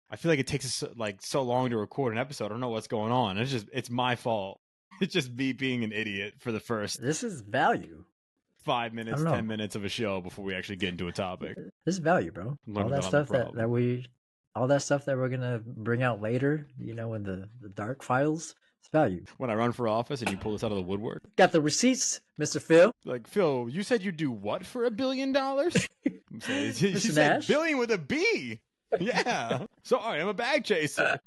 I feel like it takes us like so long to record an episode. I don't know what's going on. It's my fault. It's just me being an idiot for the first This is value. 5 I minutes, don't know. 10 minutes of a show before we actually get into a topic. This is value, bro. I'm All learning that that I'm the stuff that problem. all that stuff that we're gonna bring out later, you know, in the dark files, it's value. When I run for office and you pull this out of the woodwork, Got the receipts, Mr. Phil. like, Phil, you said you do what for $1 billion? I'm saying, you Mr. said Nash? billion with a B. Yeah. Sorry, I'm a bag chaser.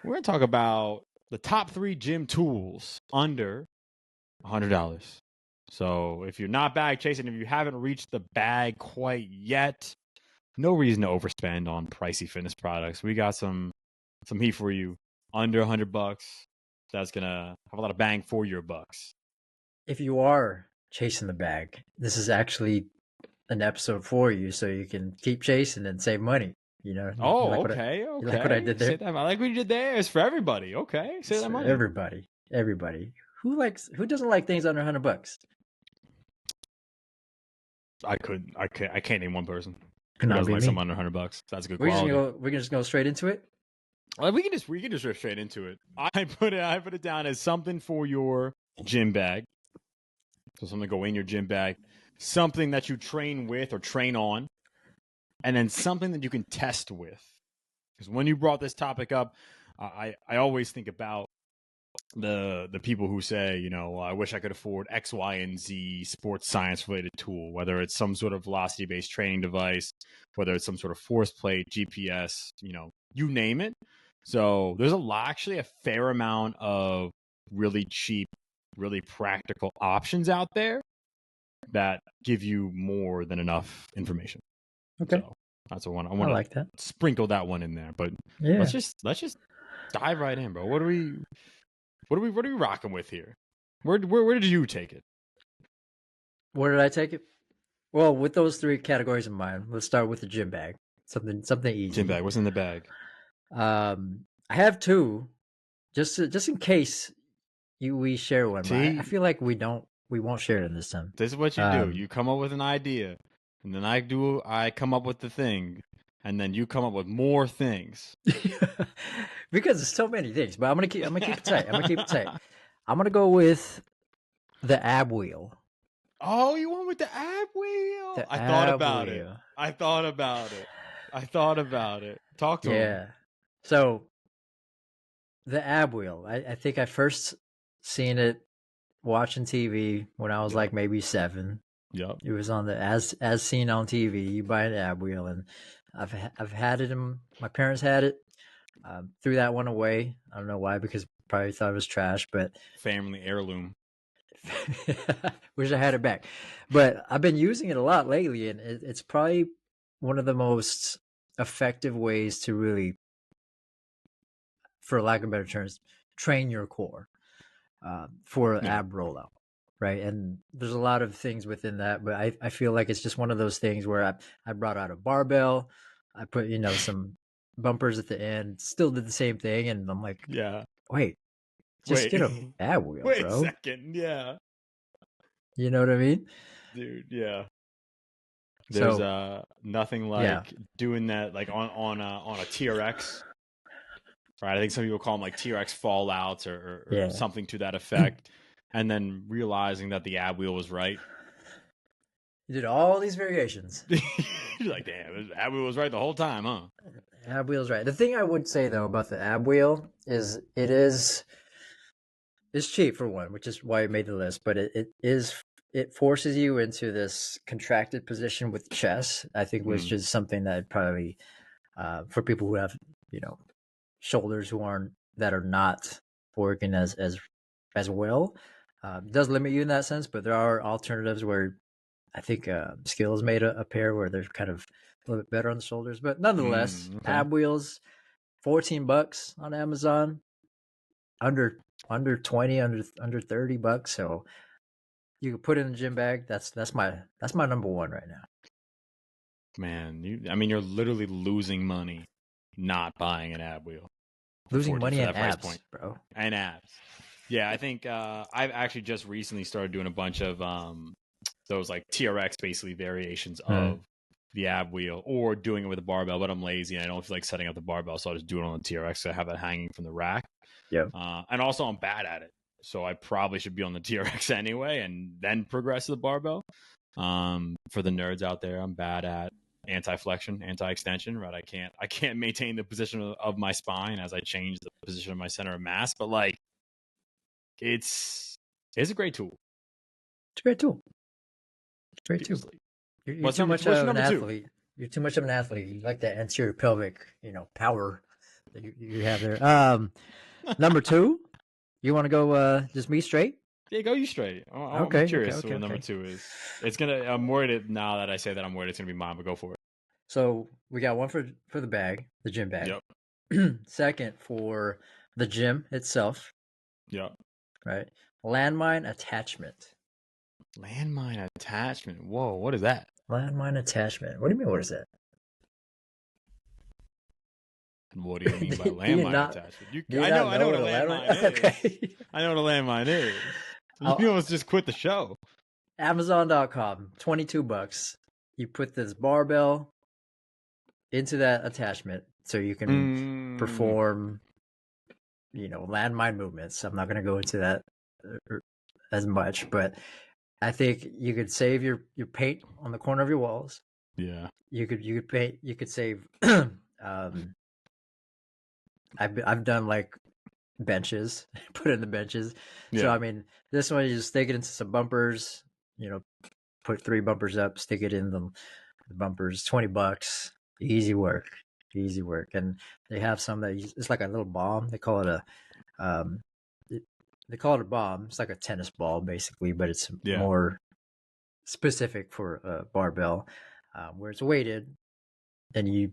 We're going to talk about the top 3 gym tools under $100. So if you're not bag chasing, if you haven't reached the bag quite yet, no reason to overspend on pricey fitness products. We got some heat for you under $100. That's going to have a lot of bang for your bucks. If you are chasing the bag, this is actually an episode for you, so you can keep chasing and save money. You know. Oh, like okay. You like what I did there? I like what you did there. It's for everybody. Okay, say that money. Everybody. Who doesn't like things under $100? I can't name one person. Could not doesn't be like me. something under $100. That's good quality. We can just go straight into it. We can just riff straight into it. I put it down as something for your gym bag. So something to go in your gym bag, something that you train with or train on, and then something that you can test with. Because when you brought this topic up, I always think about the people who say, you know, I wish I could afford X, Y, and Z sports science related tool, whether it's some sort of velocity based training device, whether it's some sort of force plate, GPS, you know, you name it. So there's actually a fair amount of really cheap, really practical options out there that give you more than enough information. Okay. So that's the one I want to like that. Sprinkle that one in there. But yeah, let's just dive right in, bro. What are we rocking with here? Where did you take it? Where did I take it? Well, with those 3 categories in mind, let's start with the gym bag. Something easy. Gym bag. What's in the bag? I have 2, just in case we share one. But I feel like we won't share it this time. This is what you do. You come up with an idea, and then I come up with the thing, and then you come up with more things. Because there's so many things, but I'm gonna keep it tight. I'm gonna go with the ab wheel. Oh, you went with the ab wheel? I thought about it. Talk to him. Yeah. So the ab wheel. I think I first seen it watching TV when I was like maybe 7. Yep. It was on the as seen on TV. You buy an ab wheel, and I've had it. My parents had it. Threw that one away. I don't know why, because probably thought it was trash. But family heirloom. Wish I had it back. But I've been using it a lot lately, and it's probably one of the most effective ways to really, for lack of better terms, train your core for an ab rollout. Right. And there's a lot of things within that, but I feel like it's just one of those things where I brought out a barbell. I put, some bumpers at the end, still did the same thing. And I'm like, wait, get an ab wheel, wait bro. Wait a second. Yeah. You know what I mean? Dude, yeah. There's nothing like doing that like on a TRX. Right. I think some people call them like TRX fallouts or something to that effect. And then realizing that the ab wheel was right. You did all these variations. You're like, damn, the ab wheel was right the whole time, huh? Ab wheel's right. The thing I would say though about the ab wheel is it's cheap for one, which is why it made the list. But it forces you into this contracted position with the chest. I think which is something that probably for people who have shoulders that are not working as well. Does limit you in that sense, but there are alternatives where I think Skills made a pair where they're kind of a little bit better on the shoulders. But nonetheless, ab wheels, $14 on Amazon, under 20, under $30. So you can put it in a gym bag. That's my number one right now. Man, you're literally losing money not buying an ab wheel. Losing unfortunately, money for and that price abs, point. bro. And abs. Yeah, I think I've actually just recently started doing a bunch of those like TRX basically variations of the ab wheel, or doing it with a barbell, but I'm lazy and I don't feel like setting up the barbell, so I'll just do it on the TRX. So I have that hanging from the rack. Yeah. And also I'm bad at it, so I probably should be on the TRX anyway and then progress to the barbell. For the nerds out there, I'm bad at anti-flexion, anti-extension, right? I can't maintain the position of my spine as I change the position of my center of mass, but like it's a great tool. It's a great tool. It's a great tool. Seriously. You're What's too number much what's of an number two? athlete. You're too much of an athlete. You like that anterior pelvic, power that you have there. Number two, you want to go just me straight? Yeah, go you straight. I'm Okay, curious okay, what number okay. two is. I'm worried now that I say that I'm worried it's gonna be mine, but go for it. So we got one for the bag, the gym bag. Yep. Second for the gym itself, Yep. right? Landmine attachment. Landmine attachment. Whoa, what is that? Landmine attachment. What do you mean? What is that? What do you mean by Do you landmine not- attachment? do you I not know what a a landmine is. Okay. I know what a landmine is. I'll- You almost just quit the show. Amazon.com, $22. You put this barbell into that attachment so you can perform, landmine movements. I'm not going to go into that as much, but I think you could save your paint on the corner of your walls. Yeah. You could save I've done like benches, put in the benches. Yeah. So I mean, this one you just stick it into some bumpers, put 3 bumpers up, stick it in the bumpers, $20. Easy work. And they have some that it's like a little bomb. They call it they call it a bomb. It's like a tennis ball basically, but it's more specific for a barbell, where it's weighted, and you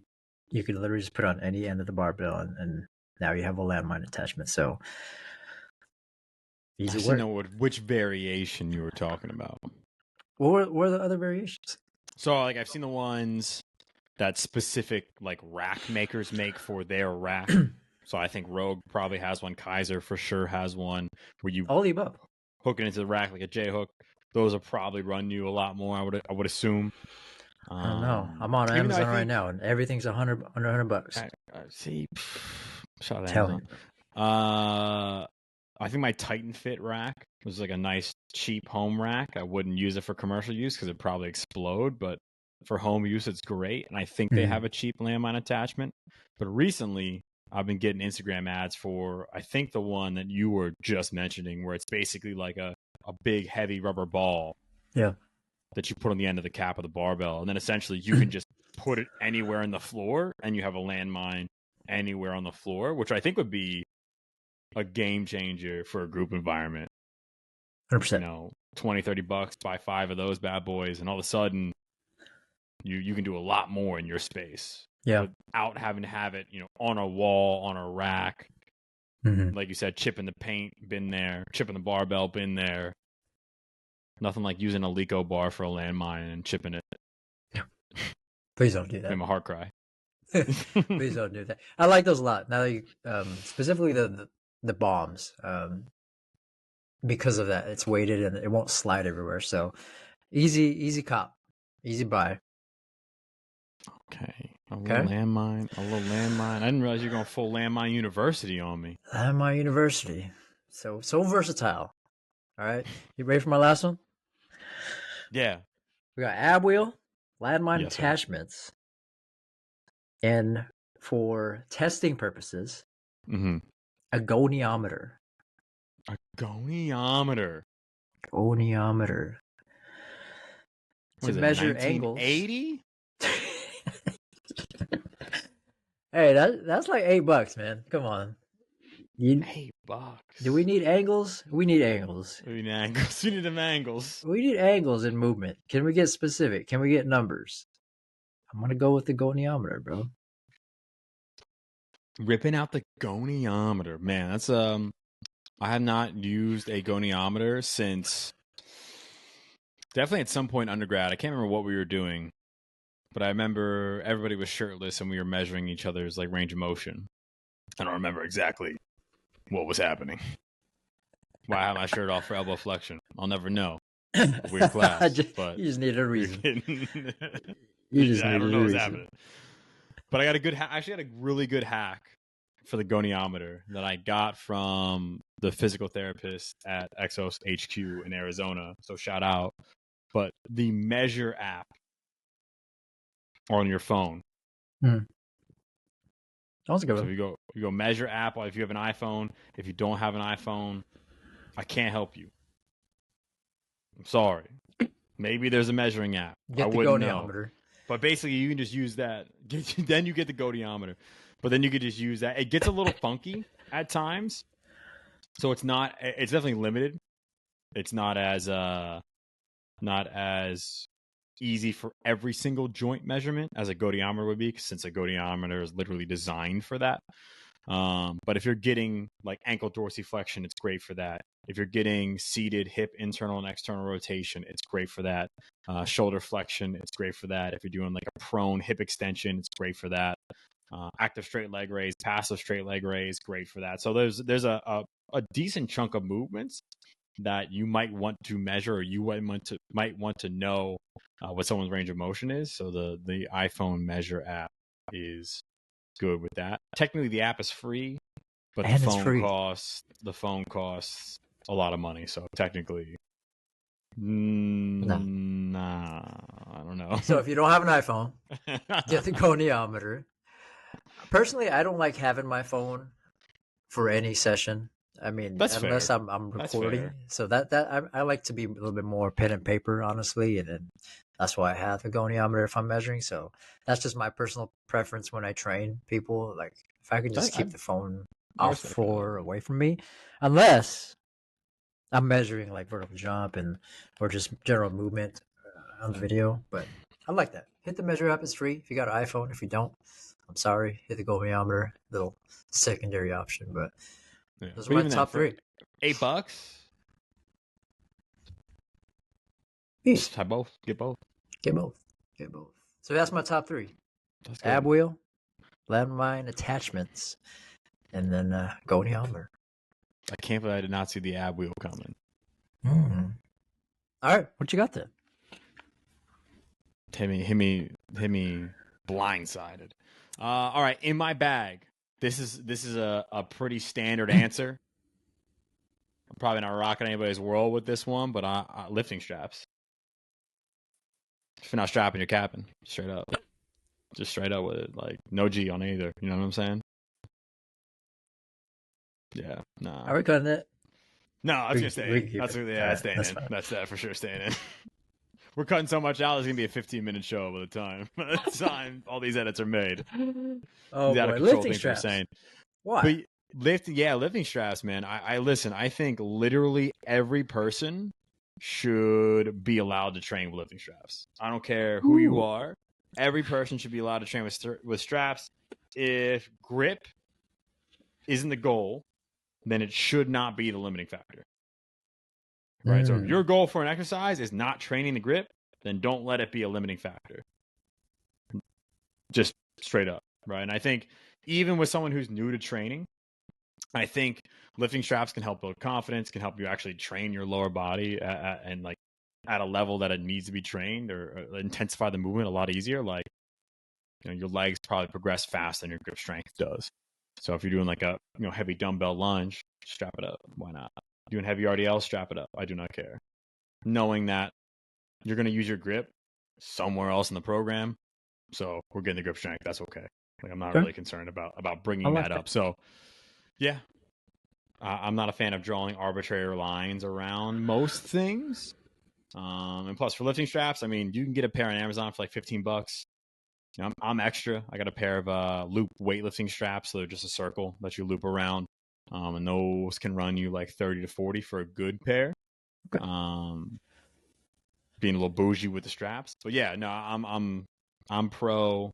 can literally just put on any end of the barbell, and now you have a landmine attachment. So easy work. I know which variation you were talking about. What were the other variations? So like I've seen the ones that specific like rack makers make for their rack. So I think Rogue probably has one. Kaiser for sure has one where you all the above hook it into the rack like a J hook. Those will probably run you a lot more. I would assume. I don't know. I'm on Amazon right now, and everything's under $100. See, shout out to Telling Amazon. I think my Titan Fit rack was like a nice cheap home rack. I wouldn't use it for commercial use because it'd probably explode, but for home use, it's great. And I think they have a cheap landmine attachment. But recently, I've been getting Instagram ads for, I think the one that you were just mentioning, where it's basically like a big heavy rubber ball. Yeah. That you put on the end of the cap of the barbell. And then essentially you can just put it anywhere in the floor and you have a landmine anywhere on the floor, which I think would be a game changer for a group environment. 100%. $20-$30, buy 5 of those bad boys, and all of a sudden you can do a lot more in your space. Yeah. Without having to have it, on a wall, on a rack. Mm-hmm. Like you said, chipping the paint, been there. Chipping the barbell, been there. Nothing like using a Leco bar for a landmine and chipping it. Please don't do that. Made my heart cry. Please don't do that. I like those a lot. Now that you, specifically the bombs, because of that, it's weighted and it won't slide everywhere. So easy cop, easy buy. Okay. A little landmine. I didn't realize you were going full landmine university on me. Landmine university. So versatile. All right. You ready for my last one? Yeah. We got ab wheel, landmine attachments, and for testing purposes, a goniometer. A goniometer. Goniometer. To measure angles. 1980? Hey, that's like $8, man. Come on. $8. Do we need angles? We need angles. We need angles. We need them angles. We need angles in movement. Can we get specific? Can we get numbers? I'm gonna go with the goniometer, bro. Ripping out the goniometer, man. That's I have not used a goniometer since definitely at some point undergrad. I can't remember what we were doing, but I remember everybody was shirtless and we were measuring each other's like range of motion. I don't remember exactly what was happening. Why I have my shirt off for elbow flexion? I'll never know. Weird class, but You just needed a you're reason. kidding. You just I needed don't a know what's reason. happening. But I got a good. Actually, had a really good hack for the goniometer that I got from the physical therapist at Exos HQ in Arizona. So shout out. But the Measure app on your phone. That was a good So one. you go Measure app. If you have an iPhone, if you don't have an iPhone, I can't help you. I'm sorry. Maybe there's a measuring app. I Get the wouldn't know. goniometer. But basically, you can just use that. Then you get the goniometer. But then you could just use that. It gets a little funky at times. So it's not. It's definitely limited. It's not as easy for every single joint measurement as a goniometer would be, since a goniometer is literally designed for that. But if you're getting like ankle dorsiflexion, it's great for that. If you're getting seated hip internal and external rotation, it's great for that. Shoulder flexion, it's great for that. If you're doing like a prone hip extension, it's great for that. Active straight leg raise, passive straight leg raise, great for that. So there's a decent chunk of movements that you might want to measure, or you might want to know what someone's range of motion is. So the iPhone Measure app is good with that. Technically, the app is free, but And the it's phone free. costs a lot of money. So technically, No. nah, I don't know. So if you don't have an iPhone, get the goniometer. Personally, I don't like having my phone for any session. I mean, That's unless fair. I'm That's recording. fair. So that I like to be a little bit more pen and paper, honestly, and then that's why I have the goniometer if I'm measuring. So that's just my personal preference when I train people. Like if I can just keep the phone I off respect or away from me, unless I'm measuring like vertical jump or just general movement on the video. But I like that. Hit the Measure app. It's free if you got an iPhone. If you don't, I'm sorry. Hit the goniometer, little secondary option. But Yeah. those are But my even top then, for three. $8, Peace. just have both. Get both. Get both. Get both. So that's my top three: That's good. ab wheel, landmine attachments, and then goniometer. I can't believe I did not see the ab wheel coming. All right, what you got then? Hit me blindsided. All right, in my bag. This is a pretty standard answer. I'm probably not rocking anybody's world with this one, but lifting straps. If you're not strapping, you're capping. Straight up. Just straight up with it. Like, no G on either. You know what I'm saying? Yeah. Nah. Are we cutting it? No, I was going to stay in. That's staying that's in. fine. That's that for sure staying in. We're cutting so much out, it's going to be a 15-minute show by the time. By the time all these edits are made. Oh, These out of boy. control Lifting things straps. we're saying. Why? But lifting straps, man. I listen. I think literally every person should be allowed to train with lifting straps. I don't care who you are. Every person should be allowed to train with straps. If grip isn't the goal, then it should not be the limiting factor. Right? So if your goal for an exercise is not training the grip, then don't let it be a limiting factor. Just straight up, right? And I think even with someone who's new to training, I think lifting straps can help build confidence, can help you actually train your lower body and like at a level that it needs to be trained, or intensify the movement a lot easier. Like, you know, your legs probably progress faster than your grip strength does. So if you're doing like a heavy dumbbell lunge, strap it up. Why not? Doing heavy RDL, strap it up. I do not care. Knowing that you're going to use your grip somewhere else in the program, so we're getting the grip strength. That's okay. Like, I'm not really concerned about bringing that up. So yeah, I'm not a fan of drawing arbitrary lines around most things. And plus, for lifting straps, I mean, you can get a pair on Amazon for like $15. You know, I'm extra. I got a pair of loop weightlifting straps. So they're just a circle that you loop around. And those can run you like 30 to 40 for a good pair. Okay. Being a little bougie with the straps. But yeah, no, I'm pro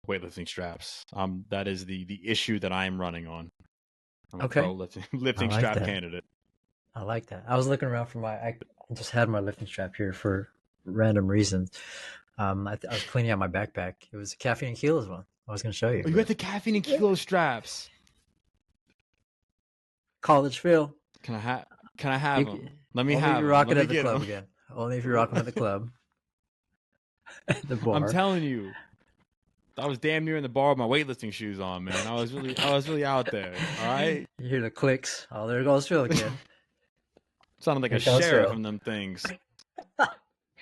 weightlifting straps. That is the issue that I am running on. I'm a pro lifting strap candidate. I like that. I was looking around for I just had my lifting strap here for random reasons. I was cleaning out my backpack. It was a caffeine and kilos one. I was going to show you. Oh, you got the caffeine and kilo straps. college feel. Can I have You, him? Let me only if have you're him. rocking Let me at the get club him. again. Only if you're rocking at the club, at the I'm bar. telling you, I was damn near in the bar with my weightlifting shoes on, man. I was really out there. All right, You hear the clicks. Oh, there goes Phil again. sounded like Here a comes sheriff Phil. in them things.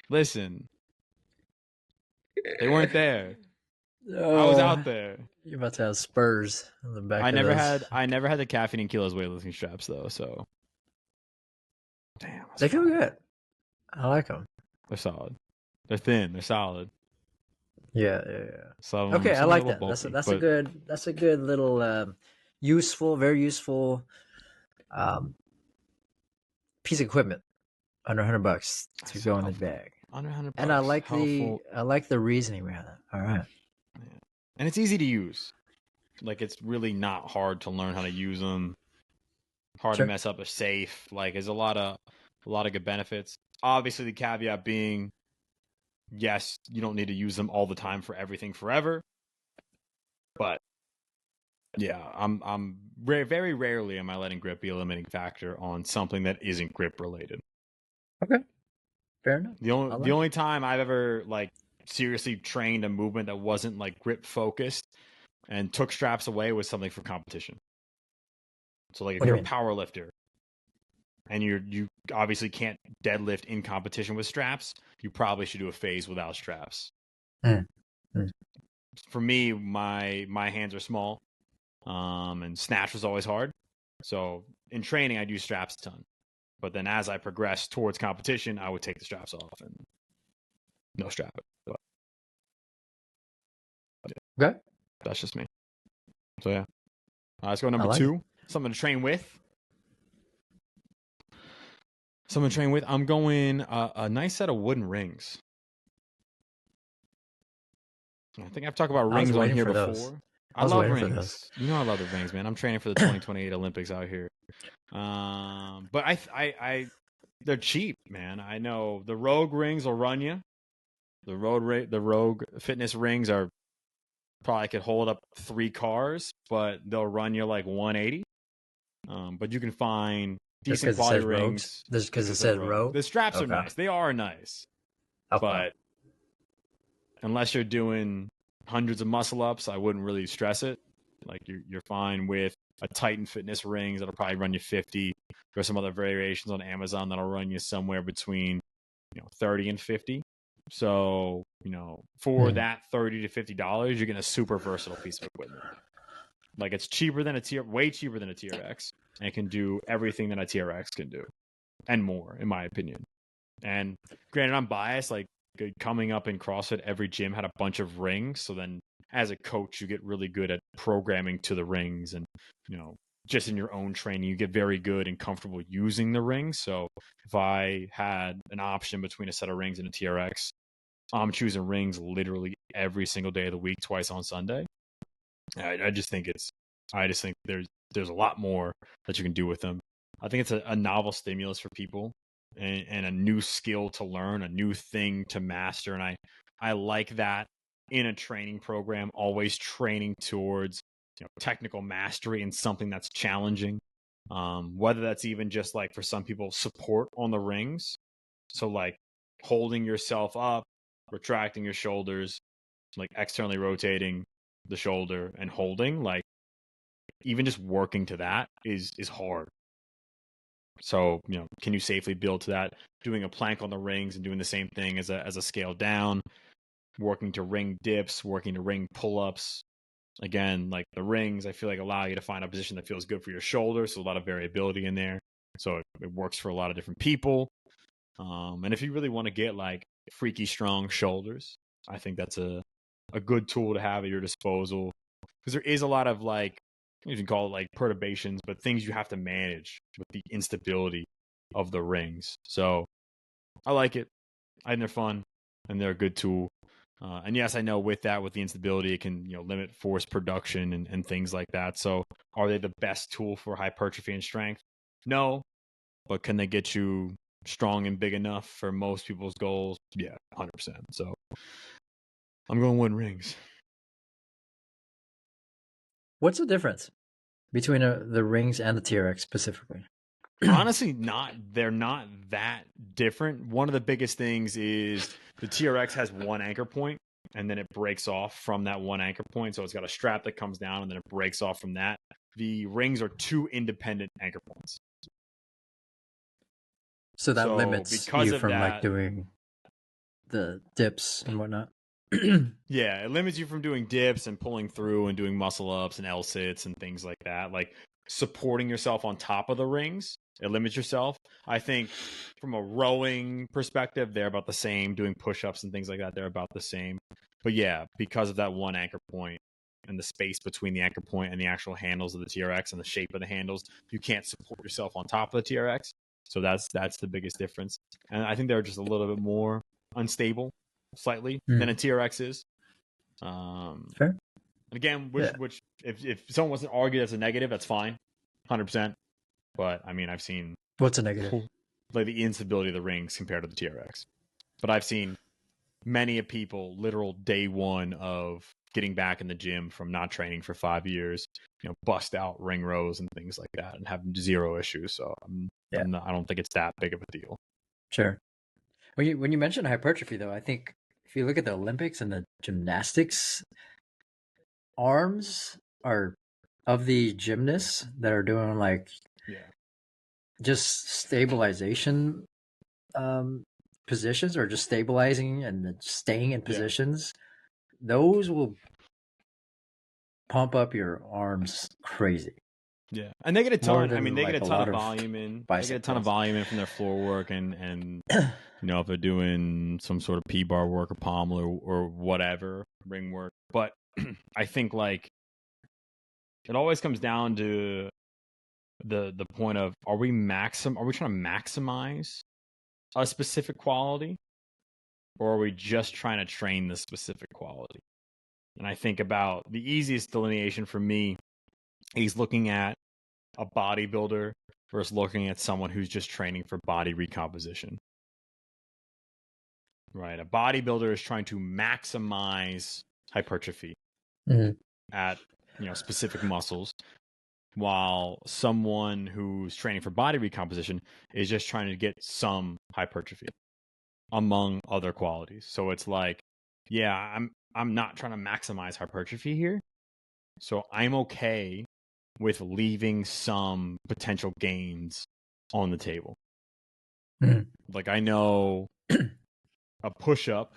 Listen, they weren't there. I was out Oh, there. you're about to have spurs on the back I of never those. had the caffeine and kilos weightlifting straps though. So damn, that's They feel fine. good. I like them. They're solid. They're thin. They're solid. Yeah. Okay, I Some are a like little that. bulky, That's a but good little useful, very useful um, piece of equipment under $100 to it's go in the helpful. bag. Under And I $100, like helpful, the reasoning behind that. All right. yeah. And it's easy to use. Like it's really not hard to learn how to use them. Hard to Sure. mess up. They're safe. Like there's a lot of good benefits. Obviously, the caveat being, yes, you don't need to use them all the time for everything forever. But yeah, I'm very rarely am I letting grip be a limiting factor on something that isn't grip related. Okay. Fair enough. The only time I've ever like seriously trained a movement that wasn't like grip focused and took straps away was something for competition. So like if What do you're you a mean? power lifter and you obviously can't deadlift in competition with straps, you probably should do a phase without straps. Mm. For me, my hands are small, and snatch was always hard. So in training, I'd use straps a ton. But then as I progressed towards competition, I would take the straps off and no strap. But yeah, Okay. that's just me. So yeah, let's go I number like it. 2. Something to train with. I'm going a nice set of wooden rings. I think I've talked about I was rings on waiting here for those. before. I I was love waiting for those. rings. You know I love the rings, man. I'm training for the 2028 Olympics out here. But they're cheap, man. I know the Rogue rings will run you. The Rogue fitness rings are probably could hold up 3 cars, but they'll run you like 180. But you can find Just decent because it quality says rogues? rings Just because because it it says says Rogue. rogue? The straps are Okay. nice. They are nice, Okay. but unless you're doing hundreds of muscle ups, I wouldn't really stress it. Like you're fine with a Titan Fitness rings that'll probably run you 50. There's some other variations on Amazon that'll run you somewhere between 30 and 50. So for that $30 to $50, you're getting a super versatile piece of equipment. Like it's cheaper than way cheaper than a TRX, and it can do everything that a TRX can do, and more, in my opinion. And granted, I'm biased. Like coming up in CrossFit, every gym had a bunch of rings. So then, as a coach, you get really good at programming to the rings, and just in your own training, you get very good and comfortable using the rings. So if I had an option between a set of rings and a TRX, I'm choosing rings literally every single day of the week, twice on Sunday. I just think there's a lot more that you can do with them. I think it's a novel stimulus for people and a new skill to learn, a new thing to master. And I like that in a training program, always training towards technical mastery and something that's challenging. Whether that's even just like for some people support on the rings. So like holding yourself up, retracting your shoulders, like externally rotating the shoulder and holding, like even just working to that is hard. So can you safely build to that? Doing a plank on the rings and doing the same thing as a scale down, working to ring dips, working to ring pull-ups. Again, like the rings, I feel like allow you to find a position that feels good for your shoulder. So a lot of variability in there. So it works for a lot of different people. And if you really want to get like freaky strong shoulders, I think that's a good tool to have at your disposal, because there is a lot of like, you can call it like perturbations, but things you have to manage with the instability of the rings. So I like it. I think they're fun and they're a good tool. And yes, I know with the instability, it can limit force production and things like that. So are they the best tool for hypertrophy and strength? No, but can they get you strong and big enough for most people's goals? Yeah, 100%. So I'm going wooden rings. What's the difference? between the rings and the TRX specifically? Honestly, they're not that different. One of the biggest things is the TRX has one anchor point and then it breaks off from that one anchor point. So it's got a strap that comes down and then it breaks off from that. The rings are two independent anchor points. So that So limits because you of from like that, doing the dips and whatnot. yeah, it limits you from doing dips and pulling through and doing muscle ups and L sits and things like that. Like supporting yourself on top of the rings, it limits yourself. I think from a rowing perspective, they're about the same. Doing push ups and things like that, they're about the same. But yeah, because of that one anchor point and the space between the anchor point and the actual handles of the TRX and the shape of the handles, you can't support yourself on top of the TRX. So that's the biggest difference. And I think they're just a little bit more unstable slightly than a TRX is. Fair. Again, Yeah. which if someone wants to argue that's a negative, that's fine, 100%. But I mean, I've seen What's a negative? like the instability of the rings compared to the TRX. But I've seen many of people literal day one of getting back in the gym from not training for 5 years, bust out ring rows and things like that and have zero issues. So I don't think it's that big of a deal. Sure. When you mention hypertrophy, though, I think if you look at the Olympics and the gymnastics, arms are of the gymnasts that are doing like just stabilization positions or just stabilizing and staying in positions. Those will pump up your arms crazy. Yeah, and they get a ton. I mean, they like get a ton of volume in. They get a ton of volume in from their floor work, and if they're doing some sort of P-bar work or pommel or whatever ring work. But I think like it always comes down to the point of are we trying to maximize a specific quality, or are we just trying to train the specific quality? And I think about the easiest delineation for me is looking at a bodybuilder versus looking at someone who's just training for body recomposition. Right. A bodybuilder is trying to maximize hypertrophy at specific muscles, while someone who's training for body recomposition is just trying to get some hypertrophy among other qualities. So it's like, yeah, I'm not trying to maximize hypertrophy here. So I'm okay with leaving some potential gains on the table. Like I know a push-up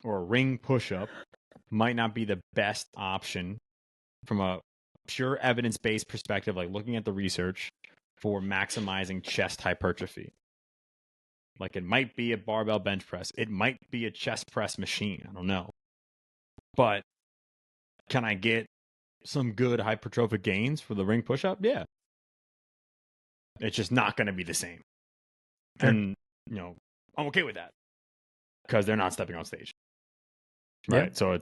or a ring push-up might not be the best option from a pure evidence-based perspective, like looking at the research for maximizing chest hypertrophy. Like it might be a barbell bench press. It might be a chest press machine. I don't know. But can I get some good hypertrophic gains for the ring push-up? Yeah. It's just not going to be the same. Sure. And, I'm okay with that because they're not stepping on stage. Right. Yeah. So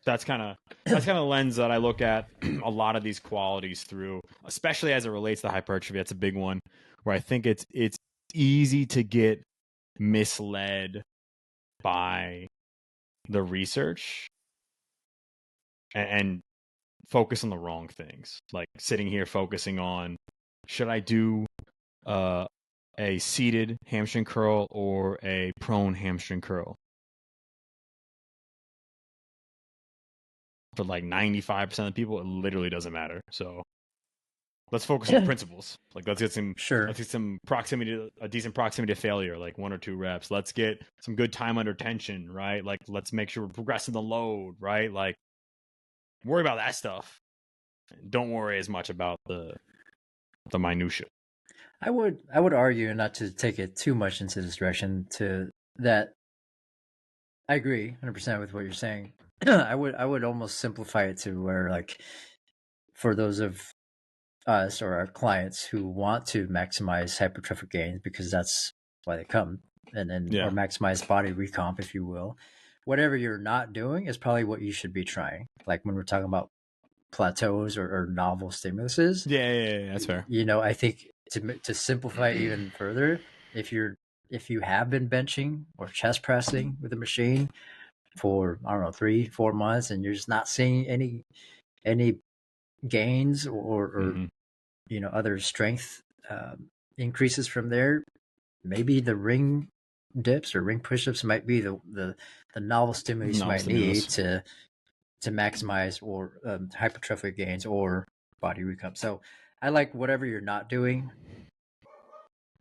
that's kind of the lens that I look at a lot of these qualities through, especially as it relates to hypertrophy. That's a big one where I think it's easy to get misled by the research and focus on the wrong things. Like sitting here focusing on, should I do a seated hamstring curl or a prone hamstring curl? For like 95% of the people, it literally doesn't matter. So let's focus on the principles. Like let's get some proximity, a decent proximity to failure, like 1 or 2 reps. Let's get some good time under tension, right? Like let's make sure we're progressing the load, right? Like worry about that stuff. Don't worry as much about the minutia. I would argue, not to take it too much into this direction, to that I agree 100% with what you're saying. I would almost simplify it to where, like, for those of us or our clients who want to maximize hypertrophic gains because that's why they come, and or maximize body recomp, if you will, whatever you're not doing is probably what you should be trying. Like when we're talking about plateaus or novel stimuluses. Yeah, that's fair. I think to simplify even further, if you have been benching or chest pressing with a machine for 3-4 months and you're just not seeing any gains or Mm-hmm. other strength increases from there, maybe the ring dips or ring push-ups might be the novel stimulus you No might need stimulus. to maximize or hypertrophic gains or body recomp. So I like whatever you're not doing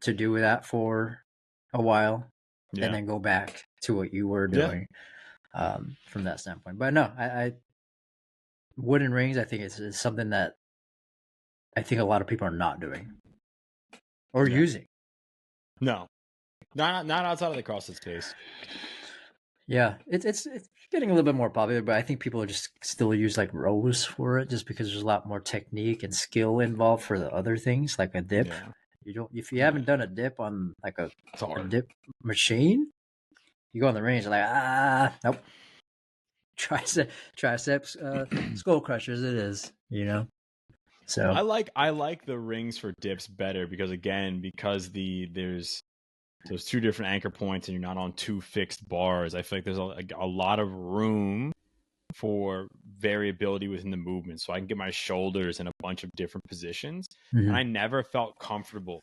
to do that for a while and Yeah. then go back to what you were Yeah. doing from that standpoint. But no, I wooden rings, I think is something that I think a lot of people are not doing or Yeah. using. No. Not outside of the CrossFit space. Yeah, it's getting a little bit more popular, but I think people are just still use like rows for it, just because there's a lot more technique and skill involved for the other things, like a dip. Yeah. You don't if you Yeah. haven't done a dip on like It's a hard. dip machine, you go on the range like nope, triceps skull crushers it is, So I like the rings for dips better because again, because there's those two different anchor points and you're not on two fixed bars. I feel like there's a lot of room for variability within the movement, so I can get my shoulders in a bunch of different positions. And mhm. I never felt comfortable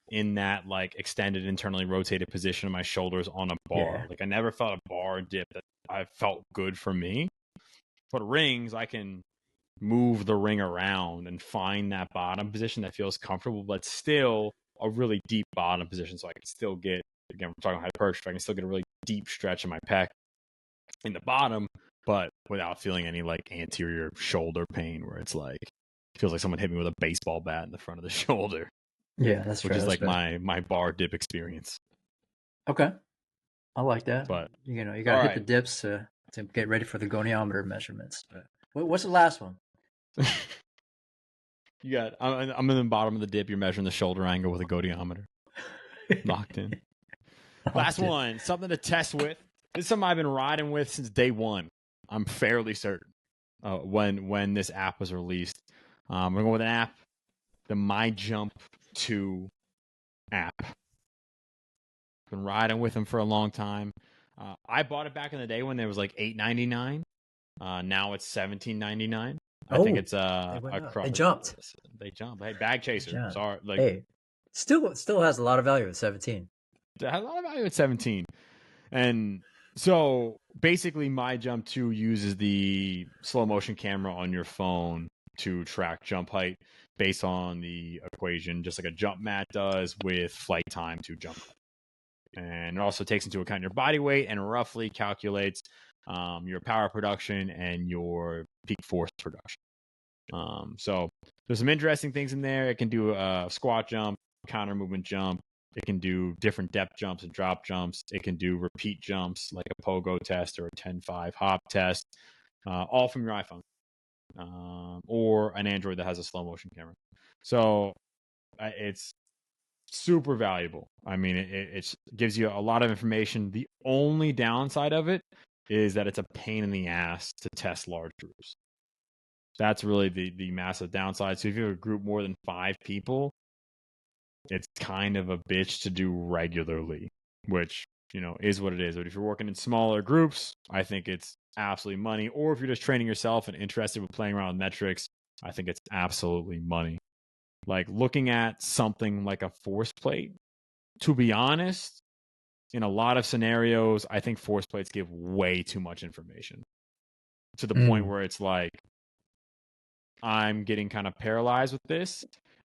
in that like extended internally rotated position of my shoulders on a bar. Yeah, Like I never felt a bar dip that I felt good for me. But rings, I can move the ring around and find that bottom position that feels comfortable, but still a really deep bottom position. So I can still get, again, we're talking hypertrophy, I can still get a really deep stretch in my pec in the bottom, but without feeling any like anterior shoulder pain where it's like, feels like someone hit me with a baseball bat in the front of the shoulder, yeah, that's which fair. is That's like fair. my bar dip experience. Okay, I like that. But You got all to hit the right. dips to get ready for the goniometer measurements. But what's the last one? You got, I'm in the bottom of the dip. You're measuring the shoulder angle with a goniometer locked in. Last Locked in. one, something to test with. This is something I've been riding with since day one. I'm fairly certain when this app was released. I'm gonna go with an app, the My Jump 2 app. Been riding with them for a long time. I bought it back in the day when it was like $8.99. Now it's $17.99. I think Oh, it's they went a up. They cross. jumped. They jump. Hey, bag They chaser. jumped. Sorry, like Hey, still has a lot of value at 17. it has a lot of value at 17. And so basically, My Jump 2 uses the slow motion camera on your phone to track jump height based on the equation, just like a jump mat does with flight time to jump. And it also takes into account your body weight and roughly calculates your power production and your peak force production. So there's some interesting things in there. It can do a squat jump, counter movement jump. It can do different depth jumps and drop jumps. It can do repeat jumps like a pogo test or a 10-5 hop test, all from your iPhone or an Android that has a slow motion camera. So it's super valuable. I mean, it gives you a lot of information. The only downside of it is that it's a pain in the ass to test large groups. That's really the massive downside. So if you have a group more than 5 people, it's kind of a bitch to do regularly, which, is what it is. But if you're working in smaller groups, I think it's absolutely money. Or if you're just training yourself and interested with playing around with metrics, I think it's absolutely money. Like looking at something like a force plate, to be honest, in a lot of scenarios, I think force plates give way too much information to the point Mm. where it's like, I'm getting kind of paralyzed with this,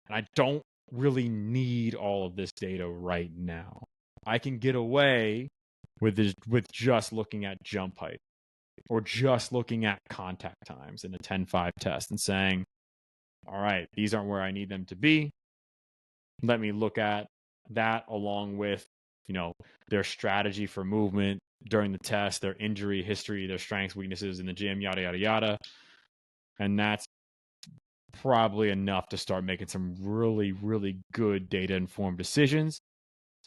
and I don't really need all of this data right now. I can get away with just looking at jump height or just looking at contact times in a 10-5 test and saying, all right, these aren't where I need them to be. Let me look at that along with, their strategy for movement during the test, their injury history, their strengths, weaknesses in the gym, yada, yada, yada. And that's probably enough to start making some really, really good data informed decisions.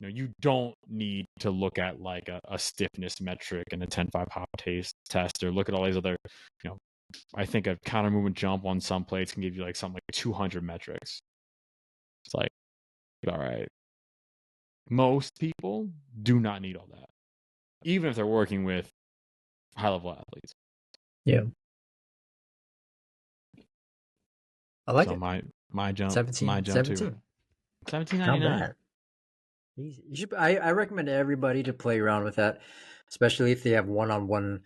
You don't need to look at like a stiffness metric and a 10-5 hop test or look at all these other, I think a counter movement jump on some plates can give you like something like 200 metrics. It's like, all right. Most people do not need all that, even if they're working with high level athletes. Yeah. I like So it. my jump 17, too. 17. Not $17.99. bad. Easy. I recommend everybody to play around with that, especially if they have one-on-one,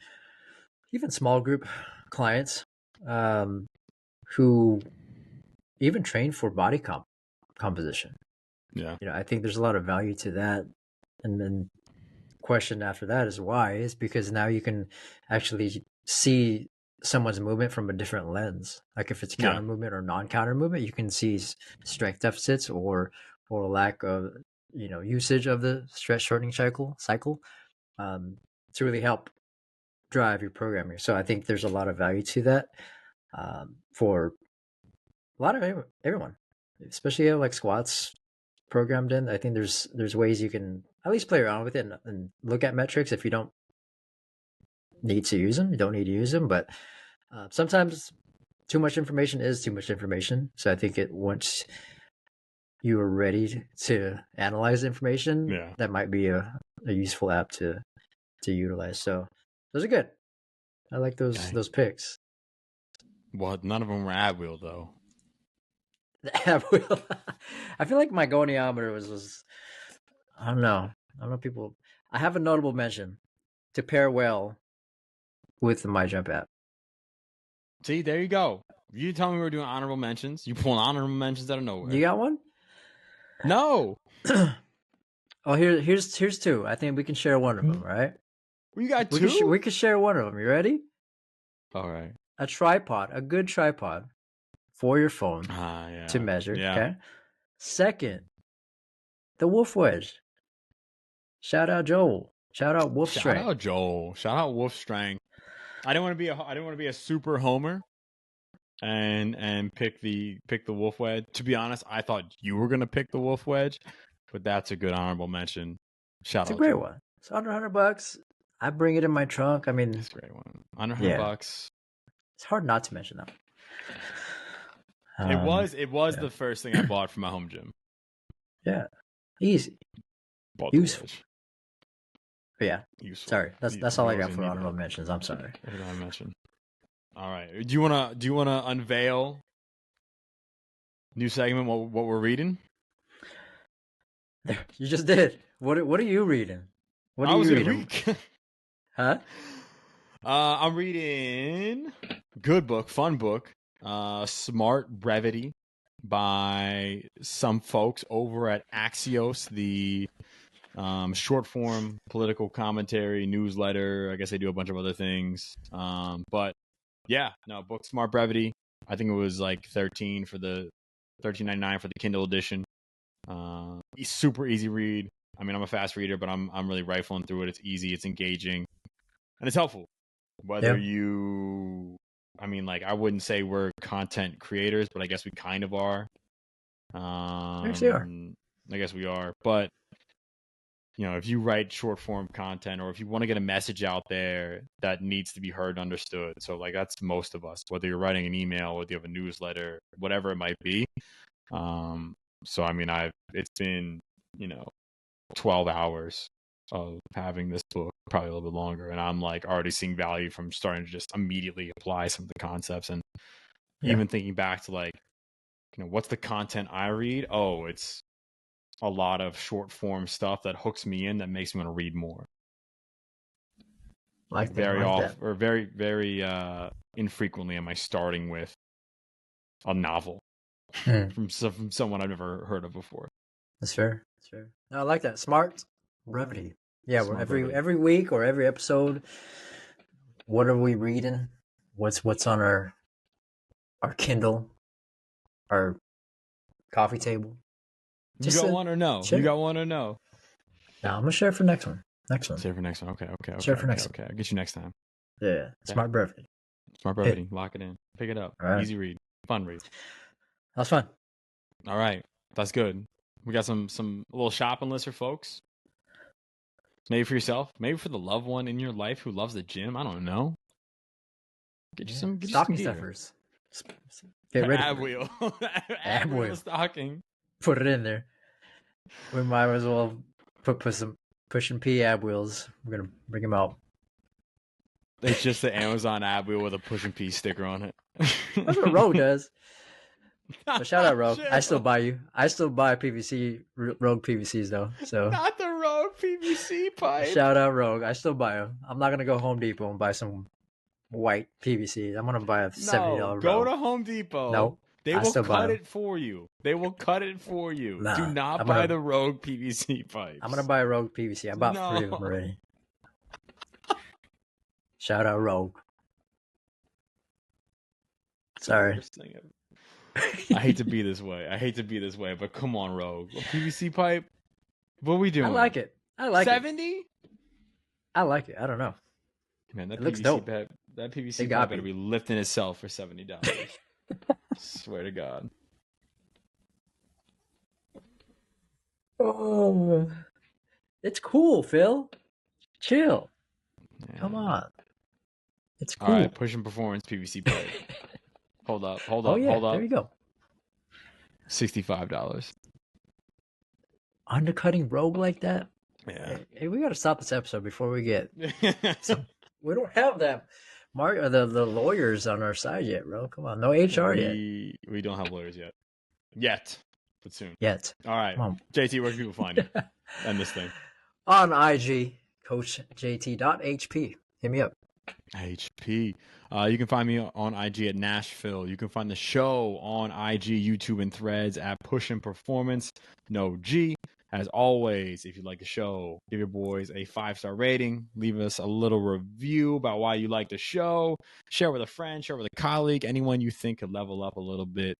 even small group clients, who even train for body composition. Yeah. I think there's a lot of value to that. And then question after that is why is because now you can actually see someone's movement from a different lens. Like if it's counter movement or non-counter movement, you can see strength deficits or lack of usage of the stretch shortening cycle to really help drive your programming. So I think there's a lot of value to that for a lot of everyone, especially like squats programmed in. I think there's ways you can at least play around with it and look at metrics if you don't need to use them. You don't need to use them, but sometimes too much information is too much information. So I think once you are ready to analyze information, that might be a useful app to utilize. So those are good. I like those picks. Well, none of them were ab wheel though. The ab wheel. I feel like my goniometer was I don't know people. I have a notable mention to pair well with the My Jump app. See, there you go. You tell me we're doing honorable mentions. You pulling honorable mentions out of nowhere. You got one? No. Oh, here's two. I think we can share one of them, right? We got two? We can share one of them. You ready? All right. A good tripod for your phone to measure. Yeah. Okay. Second, the Wolf Wedge. Shout out Joel. Shout out Wolf Strength. Shout out Joel. Shout out Wolf Strength. I didn't want to be a super homer and pick the Wolf Wedge. To be honest, I thought you were gonna pick the Wolf Wedge, but that's a good honorable mention. Shout out. It's a great Joel. one. It's under $100. I bring it in my trunk. I mean, it's a great one. Under $100. It's hard not to mention that. It was the first thing I bought for my home gym. Yeah, easy, useful. But yeah, useful. Sorry, that's all I got for honorable mentions. I'm sorry. What did I mention? All right. Do you wanna unveil new segment? What we're reading? You just did. What are you reading? What are you reading? Huh? I'm reading good book, fun book, Smart Brevity by some folks over at Axios, the short form political commentary newsletter. I guess they do a bunch of other things. But yeah, no, book Smart Brevity. I think it was like $13.99 for the Kindle edition. Super easy read. I mean, I'm a fast reader, but I'm really rifling through it. It's easy, it's engaging, and it's helpful. Whether you, I mean, like, I wouldn't say we're content creators, but I guess we kind of are. Actually are. I guess we are. But, if you write short form content or if you want to get a message out there that needs to be heard and understood. So, like, that's most of us, whether you're writing an email, whether you have a newsletter, whatever it might be. So, I mean, it's been, 12 hours of having this book, probably a little bit longer, and I'm like already seeing value from starting to just immediately apply some of the concepts, and even thinking back to like, what's the content I read? Oh, it's a lot of short form stuff that hooks me in, that makes me want to read more. Very, very infrequently am I starting with a novel from someone I've never heard of before. That's fair. No, I like that. Smart Brevity. Yeah, we're every week or every episode. What are we reading? What's on our Kindle, our coffee table? You got one or no? Share. You got one or no? No, I'm gonna share for next one. Share for next one. Okay. Share for next one. Okay, I'll get you next time. Yeah. Okay. Smart Brevity. Lock it in. Pick it up. Right. Easy read. Fun read. That's fun. All right. That's good. We got some little shopping list for folks. Maybe for yourself. Maybe for the loved one in your life who loves the gym. I don't know. Get you some stocking stuffers. Get ready. Ab wheel. Ab wheel stocking. Put it in there. We might as well put some Pushin P ab wheels. We're gonna bring them out. It's just the Amazon ab wheel with a Pushin P sticker on it. That's what Rogue does. But shout out Rogue. I still Chill. buy you. I still buy PVC Rogue PVCs though. So Not the Rogue PVC pipe. shout out Rogue. I still buy them. I'm not gonna go Home Depot and buy some white PVC. I'm gonna buy a $70 No, Rogue. go to Home Depot. No, They I will still buy cut 'em. it for you. They will cut it for you. Nah, Do not I'm buy gonna- the Rogue PVC pipes. I'm gonna buy a Rogue PVC. I bought 3 of them No. already. Shout out Rogue. Sorry. Worst thing ever. I hate to be this way. But come on, Rogue. A PVC pipe? What are we doing? I like it. I like it. 70? I like it. I don't know. Man, that It looks PVC dope. pipe, that PVC They got pipe better me. be lifting itself for $70. Swear to God. Oh, it's cool, Phil. Chill. Yeah. Come on. It's All cool. right, Pushin Performance PVC pipe. Hold up. Oh yeah, there you go. $65. Undercutting Rogue like that. Yeah. Hey, we gotta stop this episode before we get. We don't have that. The lawyers on our side yet, bro. Come on, no HR yet. We don't have lawyers yet, but soon. Yet. All right, Come on. JT, where can people find you? End this thing. On IG, CoachJT.HP. Hit me up. HP. You can find me on IG at Nashville. You can find the show on IG, YouTube, and Threads at Pushin Performance. No G. As always, if you like the show, give your boys a 5-star rating. Leave us a little review about why you like the show. Share with a friend, share with a colleague, anyone you think could level up a little bit.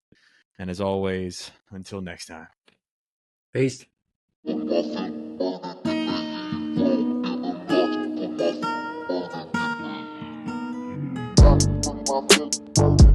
And as always, until next time. Peace. My